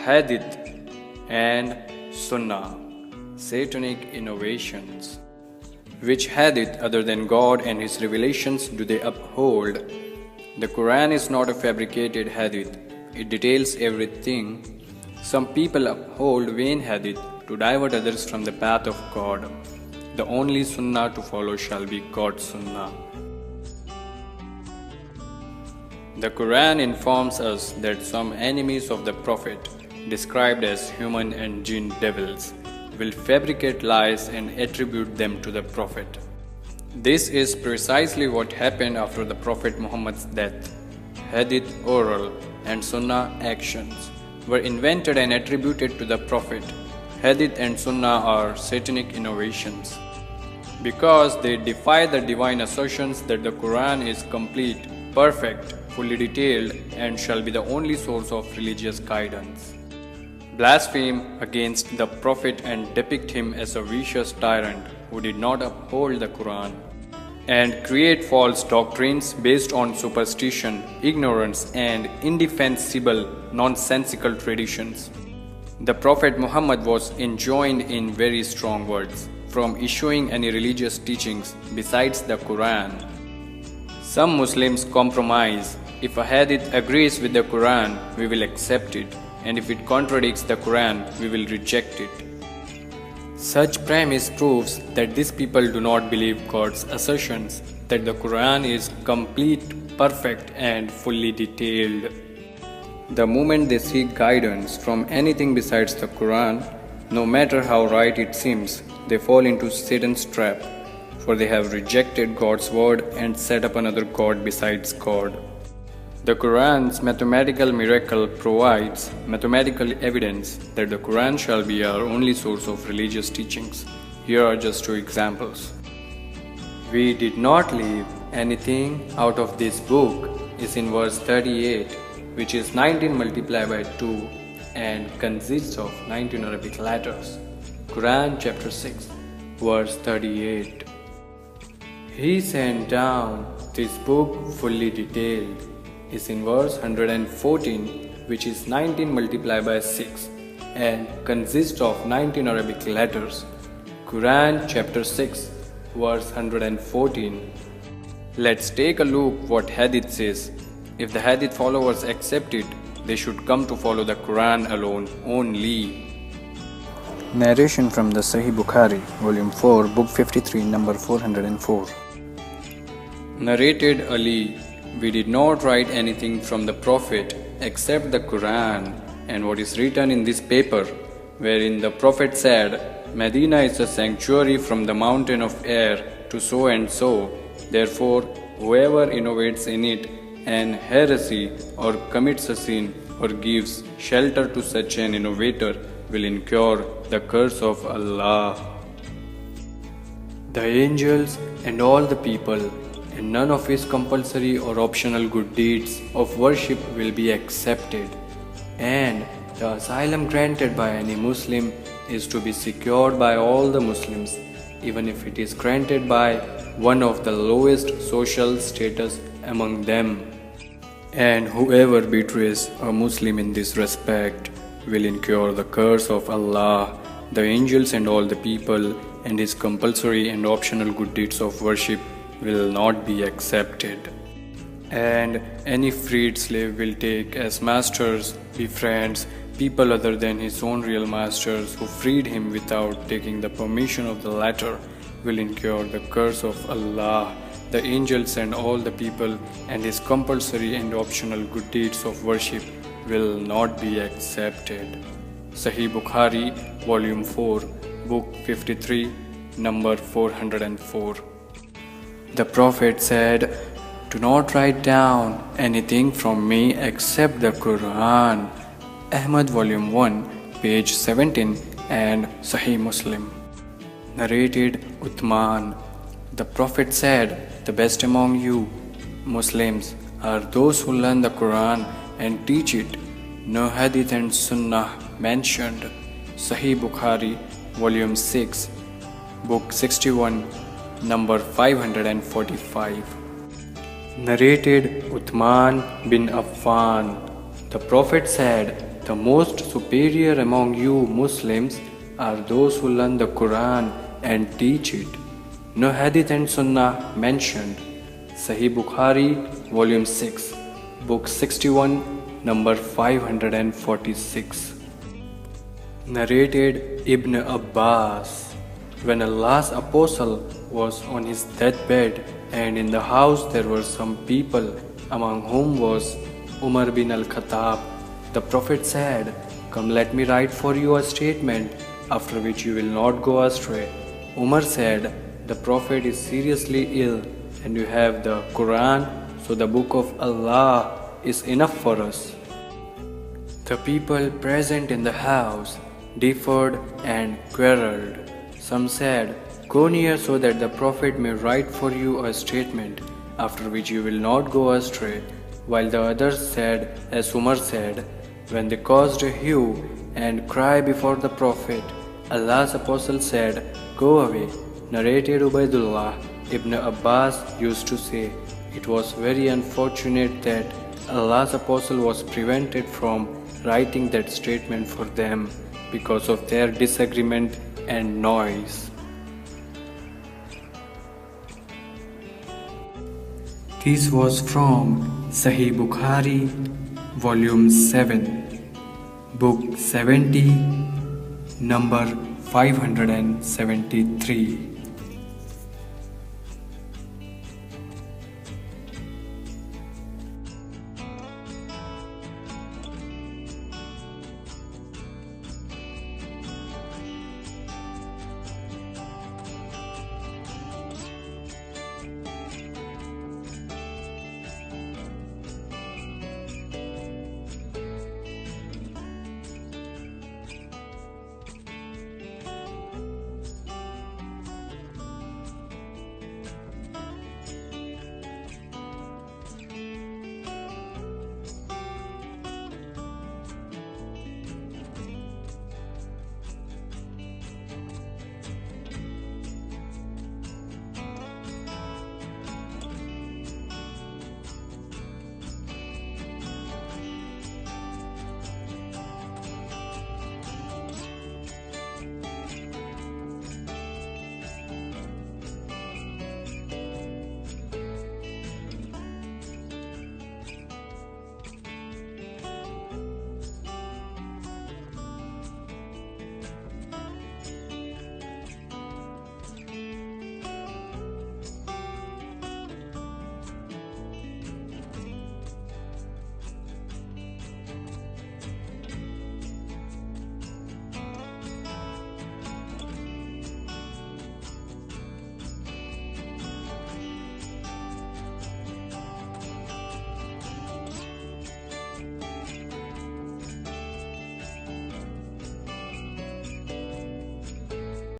Hadith and Sunnah, Satanic innovations. Which hadith other than God and His revelations do they uphold? The Quran is not a fabricated hadith. It details everything. Some people uphold vain hadith to divert others from the path of God. The only Sunnah to follow shall be God's Sunnah. The Quran informs us that some enemies of the Prophet, described as human and jinn devils, will fabricate lies and attribute them to the Prophet. This is precisely what happened after the Prophet Muhammad's death. Hadith oral and Sunnah actions were invented and attributed to the Prophet. Hadith and Sunnah are satanic innovations because they defy the divine assertions that the Quran is complete, perfect, fully detailed, and shall be the only source of religious guidance. Blaspheme against the Prophet and depict him as a vicious tyrant who did not uphold the Quran, and create false doctrines based on superstition, ignorance, and indefensible, nonsensical traditions. The Prophet Muhammad was enjoined in very strong words from issuing any religious teachings besides the Quran. Some Muslims compromise. If a hadith agrees with the Quran, we will accept it, and if it contradicts the Quran, we will reject it. Such premise proves that these people do not believe God's assertions that the Quran is complete, perfect, and fully detailed. The moment they seek guidance from anything besides the Quran, no matter how right it seems, they fall into Satan's trap, for they have rejected God's word and set up another God besides God. The Quran's mathematical miracle provides mathematical evidence that the Quran shall be our only source of religious teachings. Here are just two examples. We did not leave anything out of this book is in verse 38, which is 19 multiplied by 2 and consists of 19 Arabic letters. Quran chapter 6, verse 38. He sent down this book fully detailed is in verse 114, which is 19 multiplied by 6 and consists of 19 Arabic letters. Quran chapter 6, verse 114. Let's take a look what Hadith says. If the Hadith followers accept it, they should come to follow the Quran alone only. Narration from the Sahih Bukhari, Volume 4, Book 53, number 404. Narrated Ali, we did not write anything from the Prophet except the Quran and what is written in this paper, wherein the Prophet said, Medina is a sanctuary from the mountain of air to so and so. Therefore, whoever innovates in it an heresy or commits a sin or gives shelter to such an innovator will incur the curse of Allah. The angels and all the people, and none of his compulsory or optional good deeds of worship will be accepted, and the asylum granted by any Muslim is to be secured by all the Muslims, even if it is granted by one of the lowest social status among them. And whoever betrays a Muslim in this respect will incur the curse of Allah, the angels and all the people, and his compulsory and optional good deeds of worship will not be accepted. And any freed slave will take as masters, befriends, people other than his own real masters who freed him without taking the permission of the latter will incur the curse of Allah, the angels and all the people, and his compulsory and optional good deeds of worship will not be accepted. Sahih Bukhari, Volume 4, Book 53, number 404. The Prophet said, do not write down anything from me except the Quran. Ahmad Volume 1, page 17 and Sahih Muslim. Narrated Uthman. The Prophet said, the best among you, Muslims, are those who learn the Quran and teach it. No Hadith and Sunnah mentioned. Sahih Bukhari, Volume 6, Book 61, number 545. Narrated Uthman bin Affan. The Prophet said, the most superior among you Muslims are those who learn the Quran and teach it. No Hadith and Sunnah mentioned. Sahi Bukhari, Volume 6, Book 61, number 546. Narrated Ibn Abbas. When Allah's Apostle was on his deathbed, and in the house there were some people, among whom was Umar bin al-Khattab, the Prophet said, "Come, let me write for you a statement, after which you will not go astray." Umar said, "The Prophet is seriously ill, and you have the Quran, so the book of Allah is enough for us." The people present in the house differed and quarreled. Some said, "Go near so that the Prophet may write for you a statement, after which you will not go astray," while the others said, as Umar said, when they caused a hue and cry before the Prophet, Allah's Apostle said, "Go away." Narrated Ubaidullah Ibn Abbas used to say, "It was very unfortunate that Allah's Apostle was prevented from writing that statement for them because of their disagreement and noise." This was from Sahih Bukhari, Volume 7, Book 70, number 573.